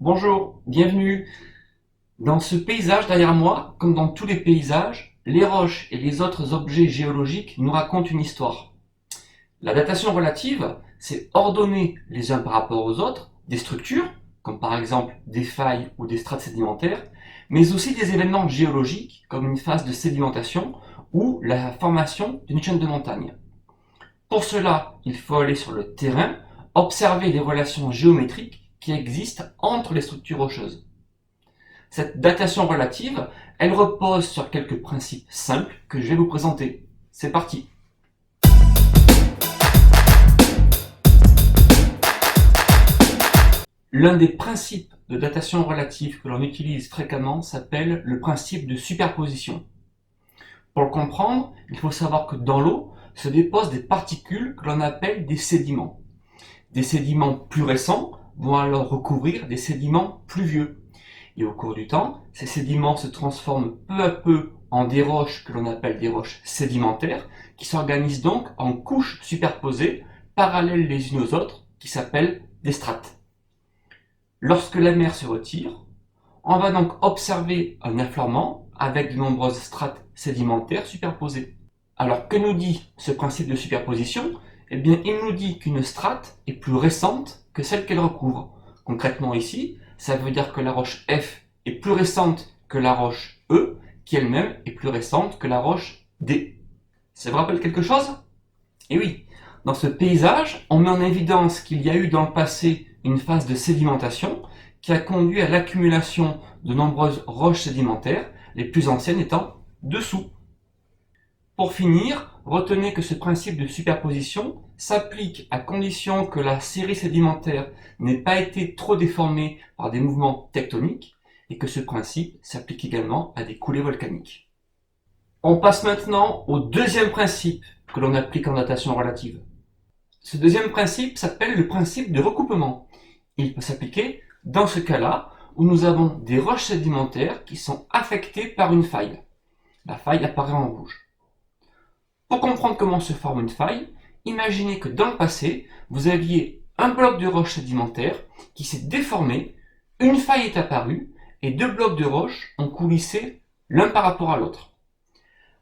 Bonjour, bienvenue. Dans ce paysage derrière moi, comme dans tous les paysages, les roches et les autres objets géologiques nous racontent une histoire. La datation relative, c'est ordonner les uns par rapport aux autres des structures, comme par exemple des failles ou des strates sédimentaires, mais aussi des événements géologiques, comme une phase de sédimentation ou la formation d'une chaîne de montagnes. Pour cela, il faut aller sur le terrain, observer les relations géométriques qui existent entre les structures rocheuses. Cette datation relative, elle repose sur quelques principes simples que je vais vous présenter. C'est parti. L'un des principes de datation relative que l'on utilise fréquemment s'appelle le principe de superposition. Pour le comprendre, il faut savoir que dans l'eau se déposent des particules que l'on appelle des sédiments. Des sédiments plus récents vont alors recouvrir des sédiments plus vieux. Et au cours du temps, ces sédiments se transforment peu à peu en des roches que l'on appelle des roches sédimentaires, qui s'organisent donc en couches superposées, parallèles les unes aux autres, qui s'appellent des strates. Lorsque la mer se retire, on va donc observer un affleurement avec de nombreuses strates sédimentaires superposées. Alors que nous dit ce principe de superposition? Eh bien, il nous dit qu'une strate est plus récente que celle qu'elle recouvre. Concrètement ici, ça veut dire que la roche F est plus récente que la roche E, qui elle-même est plus récente que la roche D. Ça vous rappelle quelque chose? Eh oui, dans ce paysage, on met en évidence qu'il y a eu dans le passé une phase de sédimentation qui a conduit à l'accumulation de nombreuses roches sédimentaires, les plus anciennes étant dessous. Pour finir, retenez que ce principe de superposition s'applique à condition que la série sédimentaire n'ait pas été trop déformée par des mouvements tectoniques et que ce principe s'applique également à des coulées volcaniques. On passe maintenant au deuxième principe que l'on applique en datation relative. Ce deuxième principe s'appelle le principe de recoupement. Il peut s'appliquer dans ce cas-là où nous avons des roches sédimentaires qui sont affectées par une faille. La faille apparaît en rouge. Pour comprendre comment se forme une faille, imaginez que dans le passé, vous aviez un bloc de roche sédimentaire qui s'est déformé, une faille est apparue et deux blocs de roche ont coulissé l'un par rapport à l'autre.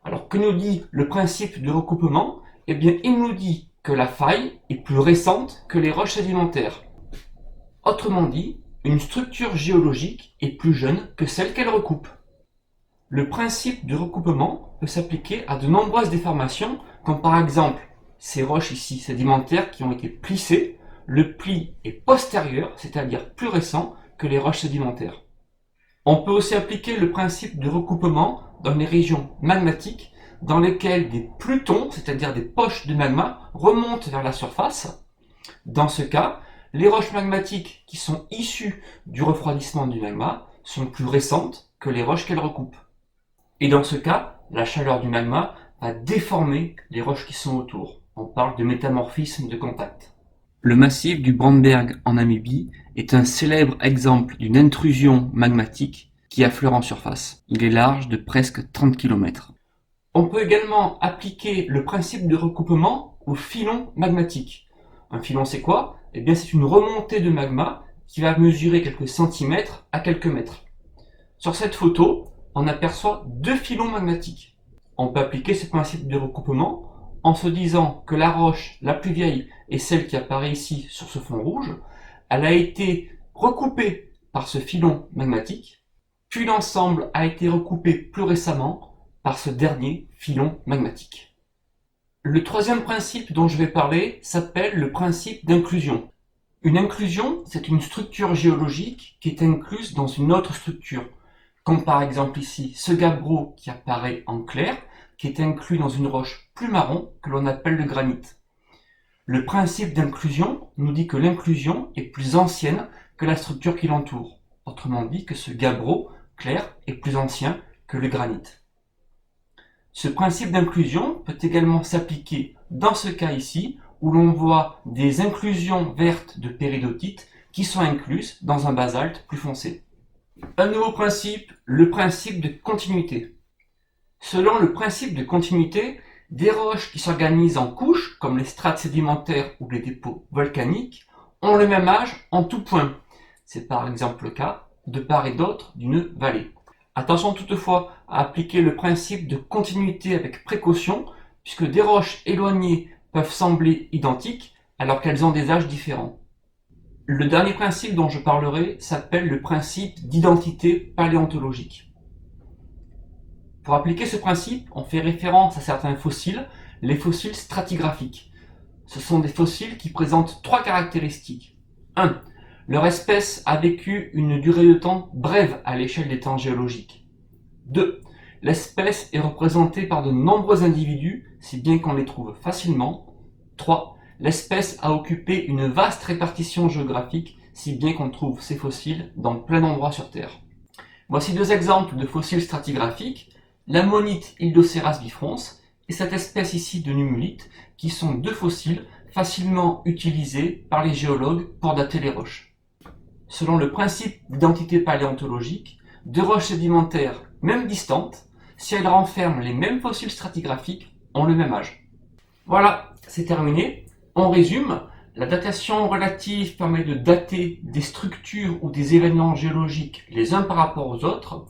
Alors que nous dit le principe de recoupement? Eh bien, il nous dit que la faille est plus récente que les roches sédimentaires. Autrement dit, une structure géologique est plus jeune que celle qu'elle recoupe. Le principe de recoupement peut s'appliquer à de nombreuses déformations, comme par exemple ces roches ici sédimentaires qui ont été plissées. Le pli est postérieur, c'est-à-dire plus récent que les roches sédimentaires. On peut aussi appliquer le principe de recoupement dans les régions magmatiques dans lesquelles des plutons, c'est-à-dire des poches de magma, remontent vers la surface. Dans ce cas, les roches magmatiques qui sont issues du refroidissement du magma sont plus récentes que les roches qu'elles recoupent. Et dans ce cas, la chaleur du magma va déformer les roches qui sont autour. On parle de métamorphisme de contact. Le massif du Brandberg en Namibie est un célèbre exemple d'une intrusion magmatique qui affleure en surface. Il est large de presque 30 km. On peut également appliquer le principe de recoupement au filon magmatique. Un filon, c'est quoi? Eh bien, c'est une remontée de magma qui va mesurer quelques centimètres à quelques mètres. Sur cette photo, on aperçoit deux filons magmatiques. On peut appliquer ce principe de recoupement en se disant que la roche la plus vieille est celle qui apparaît ici sur ce fond rouge. Elle a été recoupée par ce filon magmatique, puis l'ensemble a été recoupé plus récemment par ce dernier filon magmatique. Le troisième principe dont je vais parler s'appelle le principe d'inclusion. Une inclusion, c'est une structure géologique qui est incluse dans une autre structure, comme par exemple ici ce gabbro qui apparaît en clair, qui est inclus dans une roche plus marron que l'on appelle le granit. Le principe d'inclusion nous dit que l'inclusion est plus ancienne que la structure qui l'entoure. Autrement dit que ce gabbro clair est plus ancien que le granit. Ce principe d'inclusion peut également s'appliquer dans ce cas ici, où l'on voit des inclusions vertes de péridotite qui sont incluses dans un basalte plus foncé. Un nouveau principe, le principe de continuité. Selon le principe de continuité, des roches qui s'organisent en couches, comme les strates sédimentaires ou les dépôts volcaniques, ont le même âge en tout point. C'est par exemple le cas de part et d'autre d'une vallée. Attention toutefois à appliquer le principe de continuité avec précaution, puisque des roches éloignées peuvent sembler identiques alors qu'elles ont des âges différents. Le dernier principe dont je parlerai s'appelle le principe d'identité paléontologique. Pour appliquer ce principe, on fait référence à certains fossiles, les fossiles stratigraphiques. Ce sont des fossiles qui présentent trois caractéristiques. 1. Leur espèce a vécu une durée de temps brève à l'échelle des temps géologiques. 2. L'espèce est représentée par de nombreux individus, si bien qu'on les trouve facilement. 3. L'espèce a occupé une vaste répartition géographique, si bien qu'on trouve ces fossiles dans plein d'endroits sur Terre. Voici deux exemples de fossiles stratigraphiques, l'ammonite Ildocéras bifrons et cette espèce ici de numulite, qui sont deux fossiles facilement utilisés par les géologues pour dater les roches. Selon le principe d'identité paléontologique, deux roches sédimentaires, même distantes, si elles renferment les mêmes fossiles stratigraphiques, ont le même âge. Voilà, c'est terminé. On résume. La datation relative permet de dater des structures ou des événements géologiques les uns par rapport aux autres.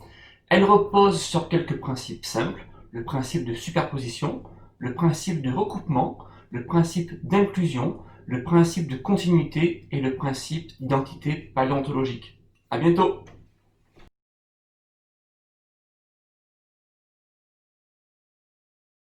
Elle repose sur quelques principes simples, le principe de superposition, le principe de recoupement, le principe d'inclusion, le principe de continuité et le principe d'identité paléontologique. À bientôt!